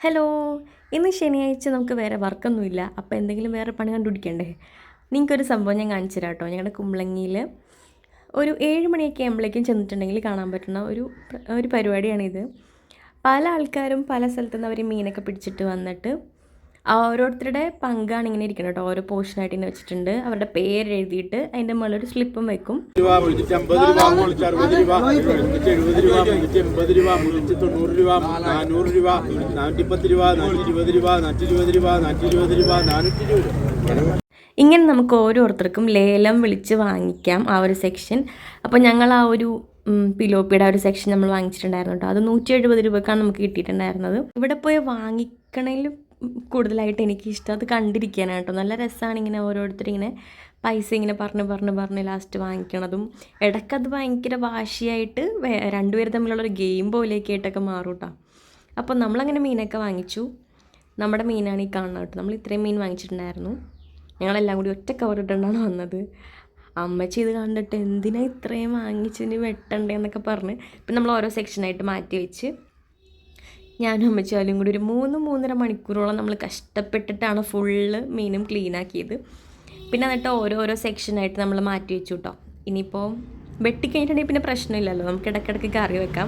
Hello, ഇന്ന് ശനിയാഴ്ച നമുക്ക് വേറെ വർക്കൊന്നുമില്ല. അപ്പോൾ എന്തെങ്കിലും വേറെ പണി കണ്ടുപിടിക്കണ്ടേ? നിങ്ങൾക്കൊരു സംഭവം ഞാൻ കാണിച്ചു തരാം കേട്ടോ. ഞങ്ങളുടെ കുമ്പളങ്ങിയിൽ ഒരു 7 മണിയൊക്കെ ആകുമ്പോഴേക്കും ചെന്നിട്ടുണ്ടെങ്കിൽ കാണാൻ പറ്റുന്ന ഒരു പരിപാടിയാണിത്. പല ആൾക്കാരും പല സ്ഥലത്തുനിന്ന് അവർ മീനൊക്കെ പിടിച്ചിട്ട് വന്നിട്ട് ഓരോരുത്തരുടെ പങ്കാണ് ഇങ്ങനെ ഇരിക്കുന്നത് കേട്ടോ. ഓരോ പോർഷനായിട്ട് ഇങ്ങനെ വെച്ചിട്ടുണ്ട്. അവരുടെ പേര് എഴുതിയിട്ട് അതിൻ്റെ മുകളിൽ ഒരു സ്ലിപ്പും വെക്കും. ഇങ്ങനെ നമുക്ക് ഓരോരുത്തർക്കും ലേലം വിളിച്ച് വാങ്ങിക്കാം ആ ഒരു സെക്ഷൻ. അപ്പോൾ ഞങ്ങൾ ആ ഒരു പിലോപ്പിയുടെ ആ ഒരു സെക്ഷൻ നമ്മൾ വാങ്ങിച്ചിട്ടുണ്ടായിരുന്നു കേട്ടോ. അത് 170 രൂപക്കാണ് നമുക്ക് കിട്ടിയിട്ടുണ്ടായിരുന്നത്. ഇവിടെ പോയി വാങ്ങിക്കണേലും കൂടുതലായിട്ട് എനിക്കിഷ്ടം അത് കണ്ടിരിക്കാനാണ് കേട്ടോ. നല്ല രസമാണ് ഇങ്ങനെ ഓരോരുത്തരിങ്ങനെ പൈസ ഇങ്ങനെ പറഞ്ഞ് ലാസ്റ്റ് വാങ്ങിക്കണതും. ഇടയ്ക്കത് ഭയങ്കര വാശിയായിട്ട് രണ്ടുപേർ തമ്മിലുള്ളൊരു ഗെയിം പോലെയൊക്കെ ആയിട്ടൊക്കെ മാറും കേട്ടോ. അപ്പോൾ നമ്മളങ്ങനെ മീനൊക്കെ വാങ്ങിച്ചു. നമ്മുടെ മീനാണ് ഈ കാണുന്നത് കേട്ടോ. നമ്മൾ ഇത്രയും മീൻ വാങ്ങിച്ചിട്ടുണ്ടായിരുന്നു. ഞങ്ങളെല്ലാം കൂടി ഒറ്റ കവറിട്ടുകൊണ്ടാണ് വന്നത്. അമ്മച്ചി ഇത് കണ്ടിട്ട് എന്തിനാ ഇത്രയും വാങ്ങിച്ചതിന് വെട്ടണ്ടേ എന്നൊക്കെ പറഞ്ഞ് ഇപ്പം നമ്മൾ ഓരോ സെക്ഷനായിട്ട് മാറ്റി വെച്ച് ഞാനും അമ്മച്ചാലും കൂടി ഒരു 3-3.5 മണിക്കൂറോളം നമ്മൾ കഷ്ടപ്പെട്ടിട്ടാണ് ഫുള്ള് മീനും ക്ലീനാക്കിയത്. പിന്നെ എന്നിട്ട് ഓരോരോ സെക്ഷനായിട്ട് നമ്മൾ മാറ്റി വെച്ചു കേട്ടോ. ഇനിയിപ്പോൾ വെട്ടിക്കഴിഞ്ഞിട്ടുണ്ടെങ്കിൽ പിന്നെ പ്രശ്നമില്ലല്ലോ, നമുക്ക് ഇടയ്ക്കിടയ്ക്ക് കറി വെക്കാം.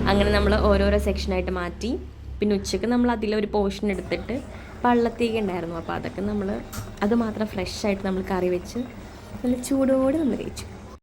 അങ്ങനെ നമ്മൾ ഓരോരോ സെക്ഷനായിട്ട് മാറ്റി. പിന്നെ ഉച്ചയ്ക്ക് നമ്മൾ അതിലൊരു പോർഷൻ എടുത്തിട്ട് പള്ളത്തേക്ക് ഉണ്ടായിരുന്നു. അപ്പോൾ അതൊക്കെ അത് മാത്രം ഫ്രഷായിട്ട് നമ്മൾ കറി വെച്ച് നല്ല ചൂടോടെ നമ്മൾ കഴിച്ചു.